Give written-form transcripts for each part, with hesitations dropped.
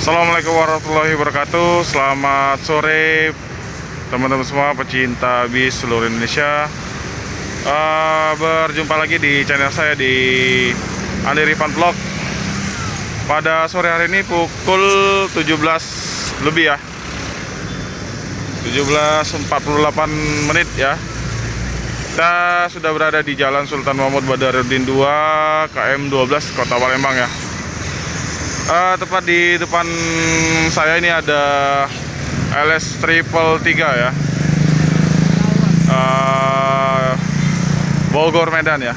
Assalamualaikum warahmatullahi wabarakatuh. Selamat sore teman-teman semua pecinta bis seluruh Indonesia. Berjumpa lagi di channel saya di Andi Rifan Vlog. Pada sore hari ini pukul 17 lebih ya, 17.48 menit ya. Kita sudah berada di Jalan Sultan Mahmud Badarudin 2 KM 12 Kota Palembang ya. Tepat di depan saya ini ada LS 333 ya, Bogor Medan ya.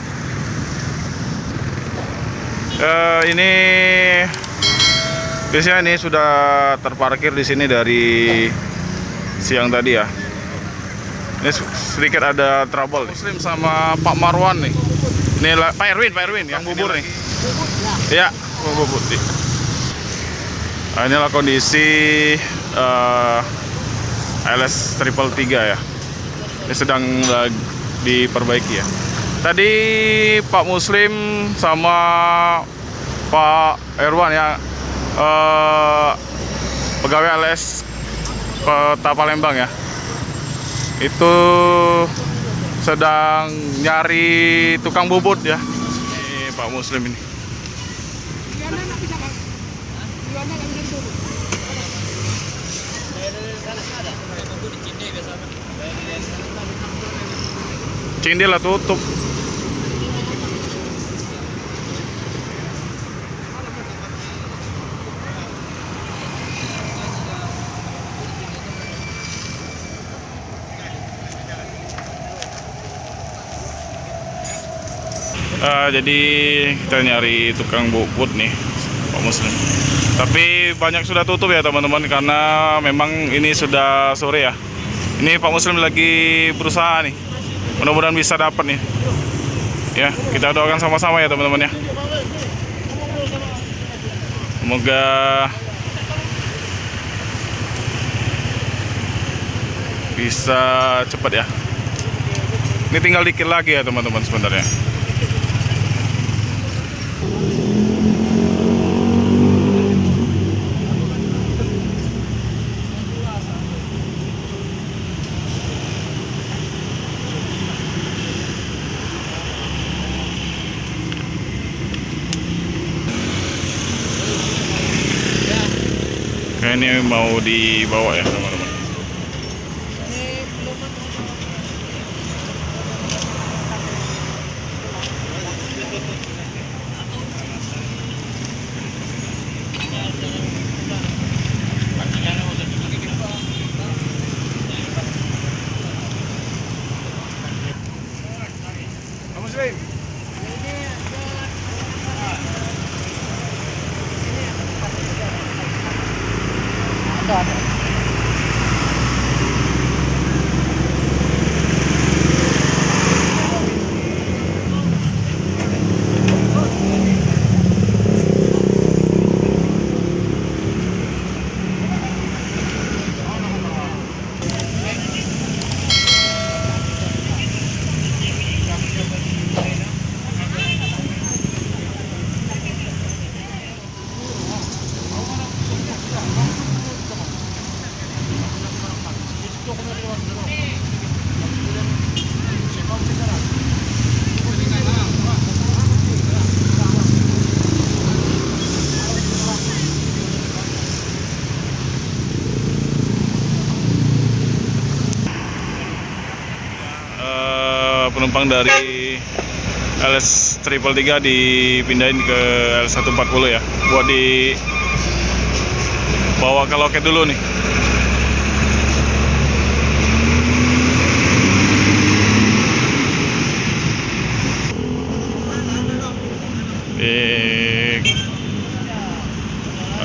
Ini biasanya ini sudah terparkir di sini dari siang tadi ya. Ini sedikit ada trouble nih. Muslim sama Pak Marwan nih. Ini Pak Erwin ya, Kang Bubur nih. Ya, Kang Bubur. Nah, inilah kondisi LS 333 ya. Ini sedang diperbaiki ya. Tadi Pak Muslim sama Pak Erwan ya, pegawai LS Kota Palembang ya, itu sedang nyari tukang bubut ya. Ini Pak Muslim ini. Cindil lah tutup. Jadi kita nyari tukang bubut nih Pak Muslim. Tapi banyak sudah tutup ya teman-teman, karena memang ini sudah sore ya. Ini Pak Muslim lagi berusaha nih. Mudah-mudahan bisa dapat nih. Ya, kita doakan sama-sama ya teman-teman ya. Semoga bisa cepat ya. Ini tinggal dikit lagi ya teman-teman sebenarnya. Ini mau dibawa ya teman-teman. Muslim. Penumpang dari LS 333 dipindahin ke LS 140 ya, buat dibawa ke loket dulu nih.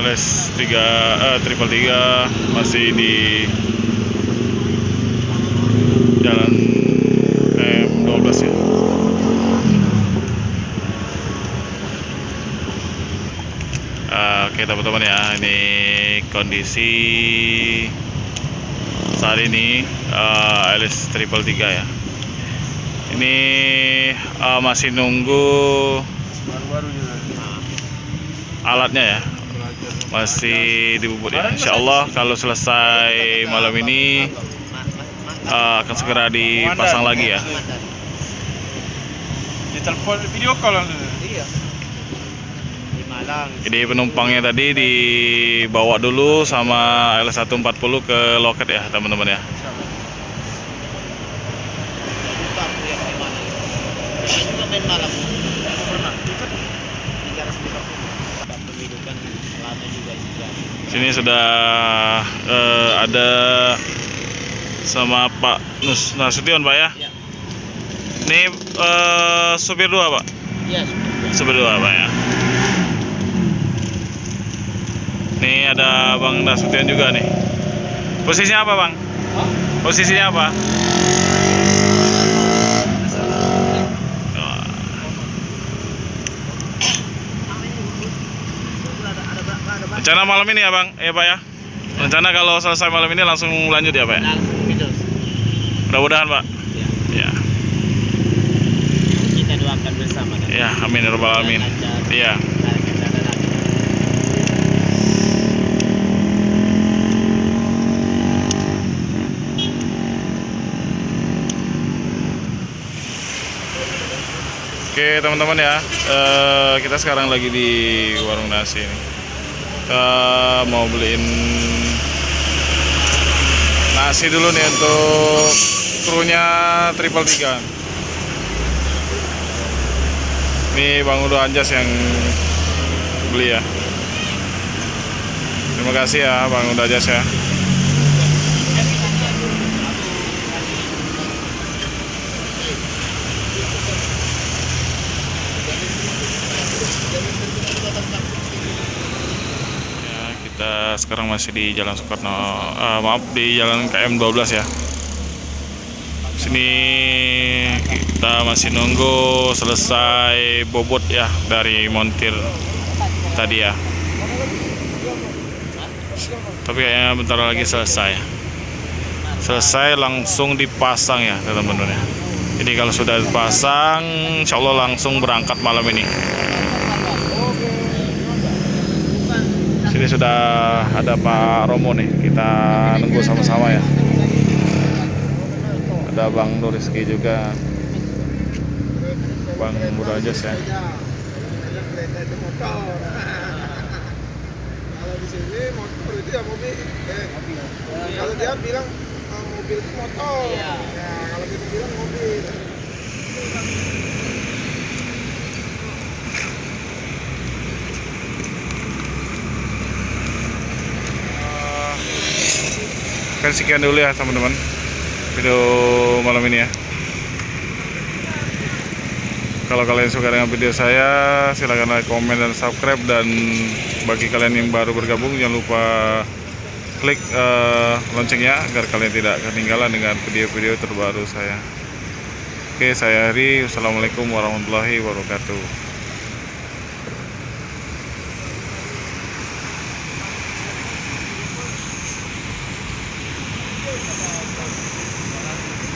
LS 333 masih di jalan M12 ya. Oke teman-teman ya, ini kondisi saat ini LS 333 ya. Ini masih nunggu alatnya ya. masih di Bubut ya. Insya Allah kalau selesai malam ini akan segera dipasang lagi ya. Ditelepon video call langsung. Iya. Di Malang. Jadi penumpangnya tadi dibawa dulu sama L140 ke loket ya teman-teman ya. Juga main malam. Pernah. Itu di garasi Liverpool. Pendidikan lama juga. Sini sudah ada sama Pak Nasution Pak ya. Iya. Ini supir dua Pak. Iya. Supir dua Pak ya. Ini ada Bang Nasution juga nih. Posisinya apa Bang? Posisinya apa? Rencana malam ini ya Bang, ya Pak ya. Rencana kalau selesai malam ini langsung lanjut ya Pak ya. Mudah-mudahan Pak. Ya. Kita doakan bersama. Ya, amin ya rabbal alamin. Iya. Oke teman-teman ya, kita sekarang lagi di warung nasi ini. Kita mau beliin nasi dulu nih untuk krunya Triple 3. Ini Bang Udo Anjas yang beli ya. Terima kasih ya Bang Udo Anjas ya. Kita sekarang masih di Jalan Soekarno, maaf di Jalan KM 12 ya. Sini kita masih nunggu selesai bobot ya dari montir tadi ya. Tapi kayaknya bentar lagi selesai. Selesai langsung dipasang ya teman-teman ya. Jadi kalau sudah dipasang, insya Allah langsung berangkat malam ini. Sini sudah ada Pak Romo nih, kita nunggu sama-sama ya. Ada Bang Nur Rizky juga, Bang Udo Anjas ya. Kalau di sini motor itu ya mobil. Kalau dia bilang mobil itu motor. Ya, kalau kita bilang mobil. Kan sekian dulu ya teman-teman video malam ini ya. Kalau kalian suka dengan video saya, silahkan like, komen, dan subscribe. Dan bagi kalian yang baru bergabung, jangan lupa klik loncengnya agar kalian tidak ketinggalan dengan video-video terbaru saya. Oke, saya Hari. Wassalamualaikum warahmatullahi wabarakatuh.